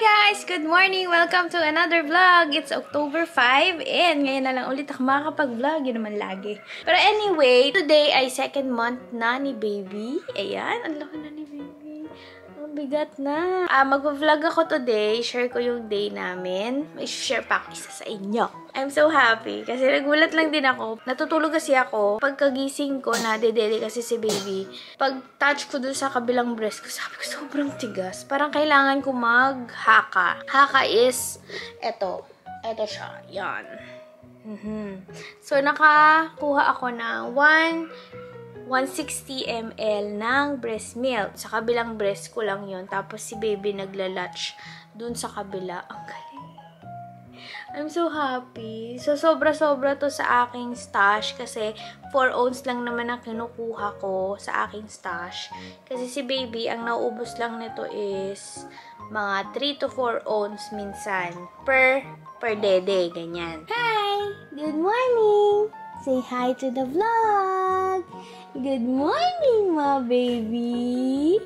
guys! Good morning! Welcome to another vlog! It's October 5 and ngayon na lang ulit ako makakapag-vlog. Yun naman lagi. Pero anyway, today ay second month na ni baby. Ayan, ang laki na ni baby. Ang bigat na. Mag-vlog ako today. Share ko yung day namin. May share pa ako isa sa inyo. I'm so happy kasi nagulat lang din ako. Natutulog kasi ako. Pagkagising ko, nadedede kasi si baby. Pag touch ko dun sa kabilang breast ko, sabi ko sobrang tigas. Parang kailangan ko mag-haka. Haka is, eto. Eto siya. Yan. So, nakakuha ako ng 160 ml ng breast milk. Sa kabilang breast ko lang yon. Tapos si baby naglalatch dun sa kabila. Ang galing. I'm so happy. So, sobra-sobra to sa aking stash kasi 4 ounce lang naman ang kinukuha ko sa aking stash. Kasi si baby, ang nauubos lang nito is mga 3 to 4 ounce minsan per dede, ganyan. Hi! Good morning! Say hi to the vlog! Good morning, my baby!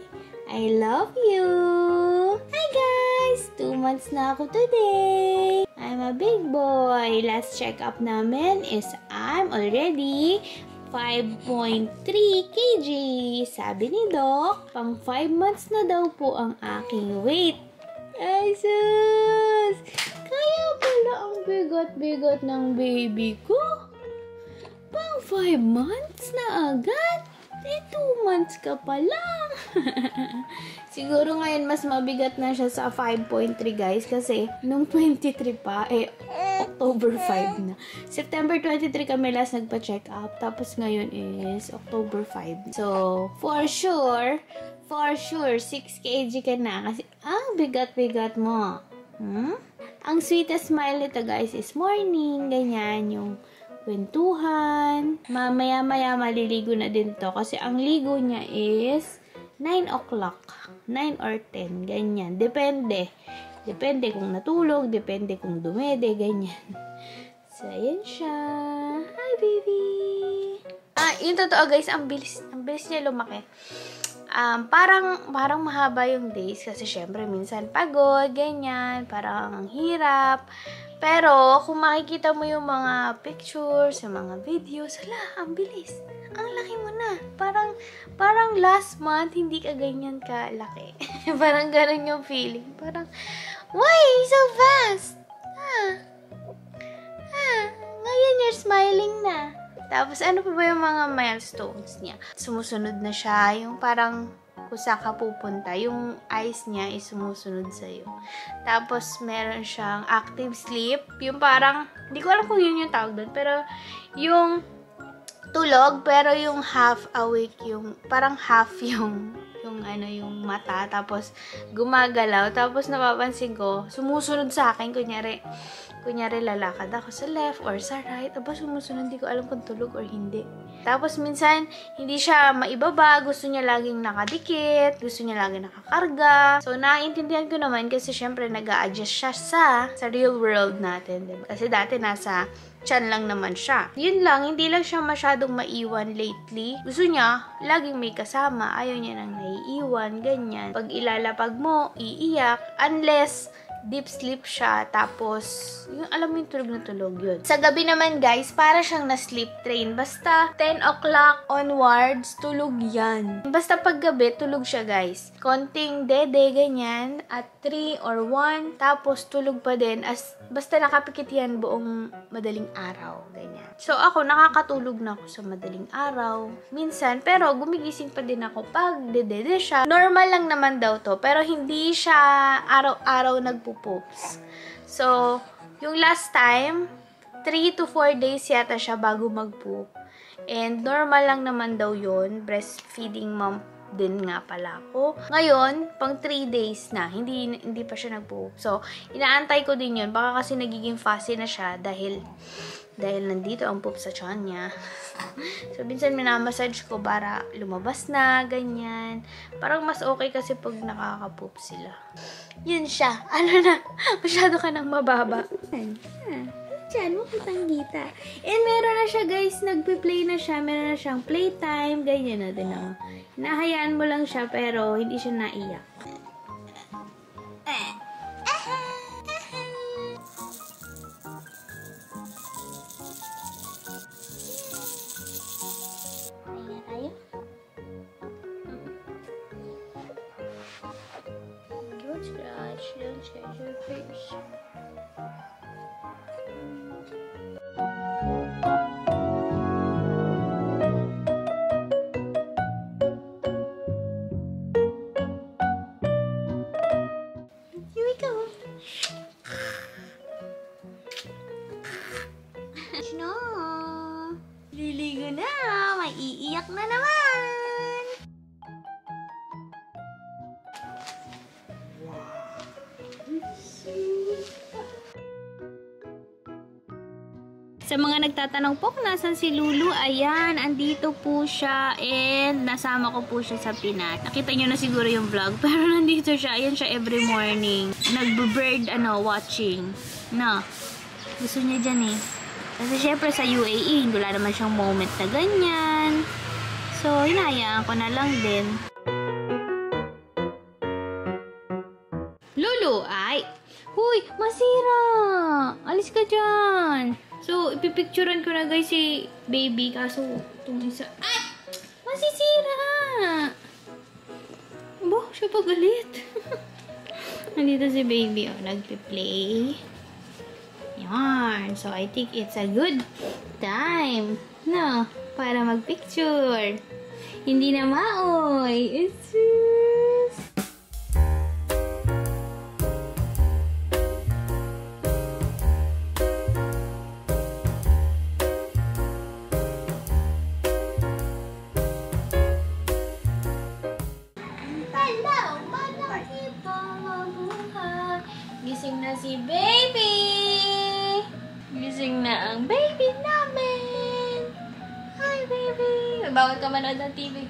I love you! Hi guys! 2 months na ako today! I'm a big boy. Last check-up namin is I'm already 5.3 kg. Sabi ni Doc, pang 5 months na daw po ang aking weight. Ay, sus! Kaya pala ang bigot-bigot ng baby ko. Pang 5 months na agad? 2 months ka pa lang. Siguro ngayon mas mabigat na siya sa 5.3 guys kasi nung 23 pa, October 5 na. September 23 kami last nagpa-check up. Tapos ngayon is October 5. So, for sure, 6 kg ka na kasi ang bigat-bigat mo. Ang sweetest smile nito guys is morning, ganyan yung kwentuhan. Mamaya-maya maliligo na din to. Kasi ang ligo niya is 9 o'clock. 9 or 10. Ganyan. Depende. Depende kung natulog. Depende kung dumede. Ganyan. So, ayan siya. Hi, baby! Yung totoo guys, ang bilis niya lumaki. Parang mahaba yung days. Kasi syempre, minsan pagod. Ganyan. Parang ang hirap. Pero, kung makikita mo yung mga pictures, yung mga videos, hala, ang bilis. Ang laki mo na. Parang last month, hindi ka ganyan kalaki. Parang ganun yung feeling. Parang, why so fast? Ngayon you're smiling na. Tapos, ano pa ba yung mga milestones niya? Sumusunod na siya, yung parang kung saan ka pupunta, yung eyes niya is sumusunod sa'yo. Tapos, meron siyang active sleep. Yung parang, hindi ko alam kung yun yung tawag doon, pero yung tulog, pero yung half awake, yung parang half yung mata, tapos gumagalaw, tapos napapansin ko, sumusunod sa akin, kunyari lalakad ako sa left or sa right, tapos sumusunod, hindi ko alam kung tulog or hindi. Tapos minsan, hindi siya maibaba, gusto niya laging nakadikit, gusto niya laging nakakarga. So, naiintindihan ko naman kasi syempre nag-a-adjust siya sa real world natin, diba? Kasi dati nasa tiyan lang naman siya. Yun lang, hindi lang siya masyadong maiwan lately. Gusto niya, laging may kasama. Ayaw niya nang naiiwan, ganyan. Pag ilalapag mo, iiyak. Unless deep sleep siya, tapos, yung alam mo yung tulog na tulog yun. Sa gabi naman guys, para siyang na-sleep train. Basta 10 o'clock onwards, tulog yan. Basta pag gabi, tulog siya guys. Konting dede, ganyan, at 3 or 1, tapos tulog pa din, basta nakapikit yan buong madaling araw, ganyan. So ako, nakakatulog na ako sa madaling araw. Minsan, pero gumigising pa din ako pag dede siya. Normal lang naman daw to, pero hindi siya araw-araw nagpo-poops. So, yung last time, 3 to 4 days yata siya bago mag-poop. And normal lang naman daw yun. Breastfeeding mom din nga pala ako. Ngayon, pang 3 days na. Hindi pa siya nag-poop. So, inaantay ko din yun. Baka kasi nagiging fussy na siya dahil nandito ang poop sa tiyan niya. So, minsan minamassage ko para lumabas na, ganyan. Parang mas okay kasi pag nakaka-poop sila. Yun siya. Ano na? Masyado ka nang mababa. Diyan, makitang kita. And meron na siya guys, nagpe-play na siya. Meron na siyang playtime, ganyan na din ako. Hinahayaan mo lang siya pero hindi siya naiyak. Don't scratch your face. Here we go. No. Liligo na. Maiiyak na naman. Sa mga nagtatanong po kung nasan si Lulu, ayan, andito po siya and nasama ko po siya sa Pinas. Nakita niyo na siguro yung vlog, pero nandito siya. Ayan siya every morning. Nagbe-bird, watching. No, gusto niya dyan eh. Kasi syempre sa UAE, wala naman siyang moment na ganyan. So, hinayaan ko na lang din. Lulu, ay! Huy, masira! Alis ka dyan! So, ipipicturean ko na guys si baby. Kaso, itong isa... Ay! Masisira! Bo, siya pa galit. Nandito si baby, nagpi-play. Yan. So, I think it's a good time, no? Para mag-picture. Hindi na maoy. It's just... Gising na si baby! Gising na ang baby namin! Hi, baby! Bawal ka manood ng TV.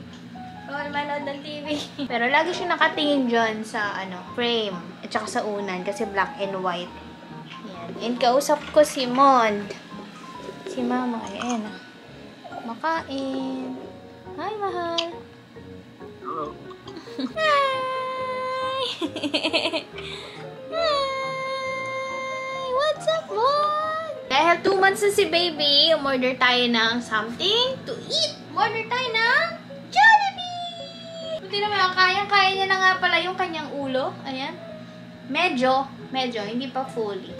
Bawal manood ng TV. Pero lagi siya nakatingin dyan sa, frame. At saka sa unan. Kasi black and white. Yan. And kausap ko si Mond. Si Mama. Ayan. Makain. Hi, mahal. Hello. Hi! Hi! What's up, Mom? Dahil 2 months na si baby, umorder tayo ng something to eat. Umorder tayo ng Jollibee! Buti naman, kaya niya na nga pala yung kanyang ulo. Ayan. Medyo, hindi pa fully.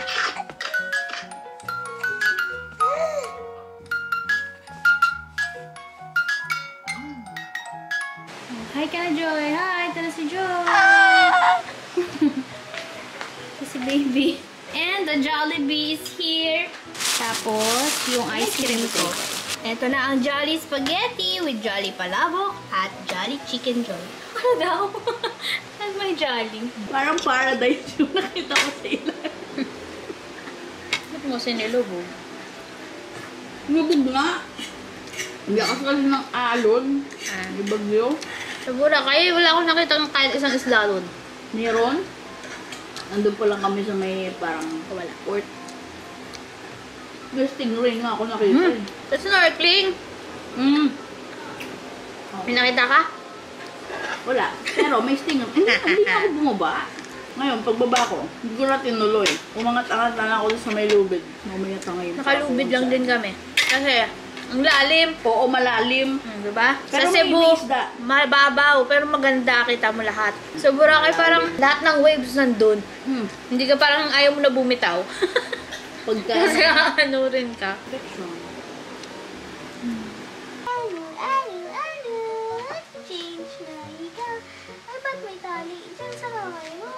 Hi ka na, Joy. Hi, ito na si Joy. Ito si baby. And the Jollibee is here. Tapos, yung ice cream ko. Ito na ang Jolly Spaghetti with Jolly Palabok at Jolly Chicken Joy. Ano daw? Saan may Jolly? Parang paradise yung nakita ko sa ilan. Ba't mo sinilubog? Lubog nga. Hindi ako kasi ng alon. May bagyo. Siguro, kaya wala akong nakita ng kahit isang isda doon. Meron. Nandun pa lang kami sa may parang Wala. port. May stingray nga ako nakita. Sa snorkeling? May nakita ka? Wala. Pero may stingray. Hindi na ako bumaba. Ngayon, pagbaba ko, hindi ko na tinuloy. Umangat-angat lang ako sa may lubid. Mamaya ngayon. Nakalubid lang din kami. Kasi, ang lalim. Oo, malalim. Diba? Pero Sa may Cebu, isda. mababaw, pero maganda, kita mo lahat. Sa Boracay, parang lahat ng waves nandun. Hindi ka parang ayaw mo na bumitaw. Pagka... Kasi ano rin ka. Change na ikaw. Ay, ba't may tali? Diyan sa kamay mo.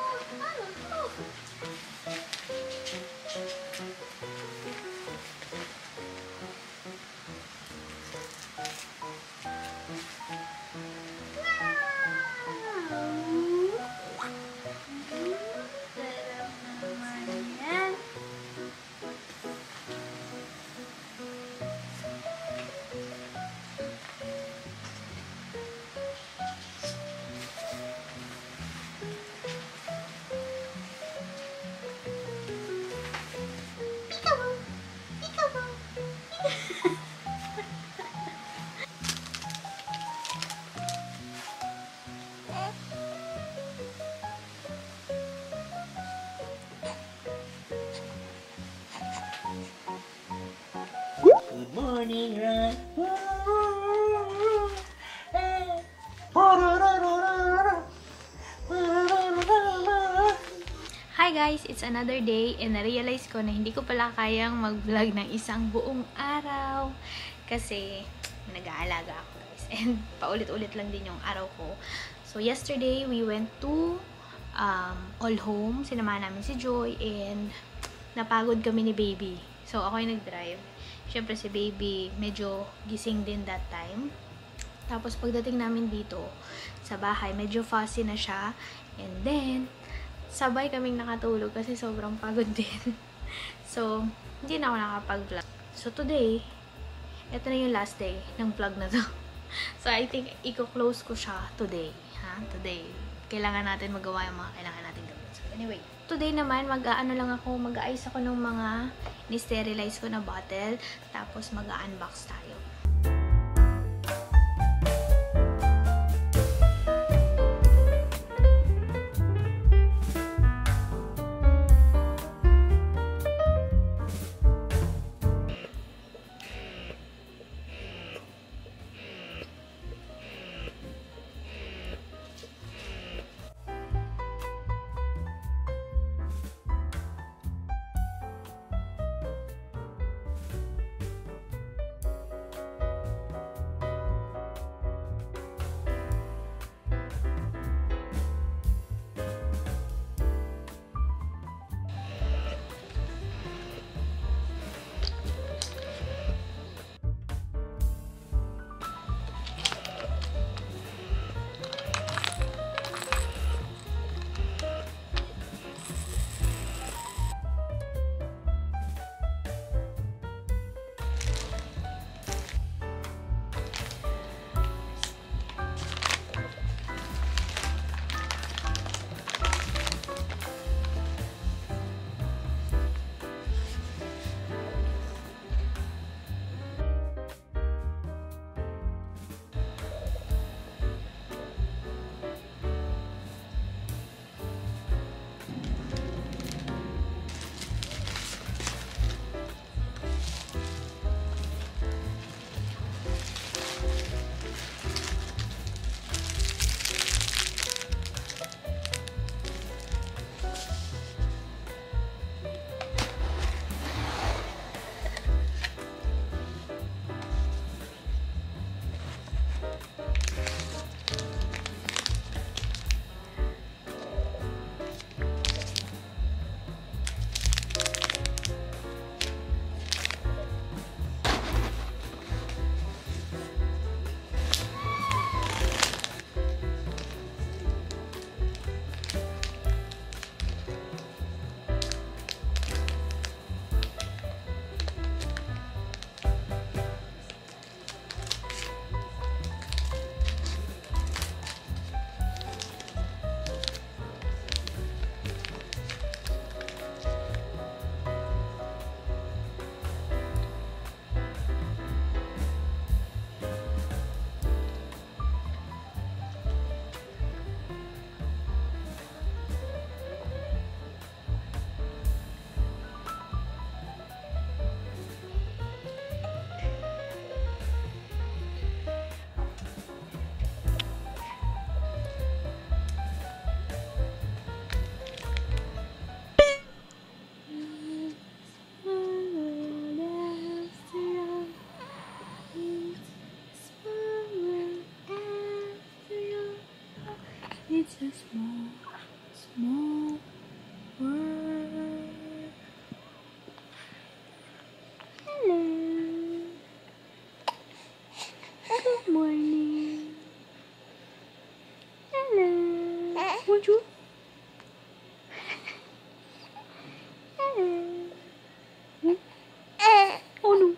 Good morning, Ran. guys! It's another day and na-realize ko na hindi ko pala kayang mag-vlog ng isang buong araw kasi nag-aalaga ako guys and paulit-ulit lang din yung araw ko. So yesterday we went to All Home, sinamahan namin si Joy and napagod kami ni Baby. So ako yung nag-drive. Siyempre si Baby medyo gising din that time. Tapos pagdating namin dito sa bahay, medyo fussy na siya and then sabay kaming nakatulog kasi sobrang pagod din. So, hindi na ako nakapag-vlog. So, today, ito na yung last day ng vlog na to. So, I think, i-close ko siya today. Today. Kailangan natin magawa yung mga kailangan natin gawin. So, anyway. Today naman, mag-aayos ako ng mga ni-sterilize ko na bottle. Tapos, mag-unbox tayo. It's a small, small world. Hello. Good morning. Hello. Bonjour. Hello. Oh no.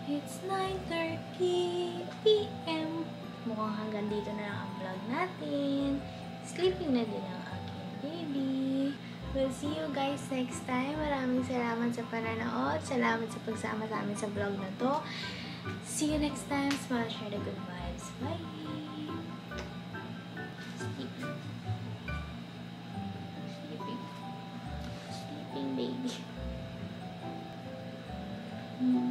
It's 9:30 PM. Mukhang hanggang dito na lang ang vlog natin. Sleeping na din ang aking baby. We'll see you guys next time. Maraming salamat sa pananood. Salamat sa pagsama sa amin sa vlog na to. See you next time. Smile, share the good vibes. Bye! Hmm.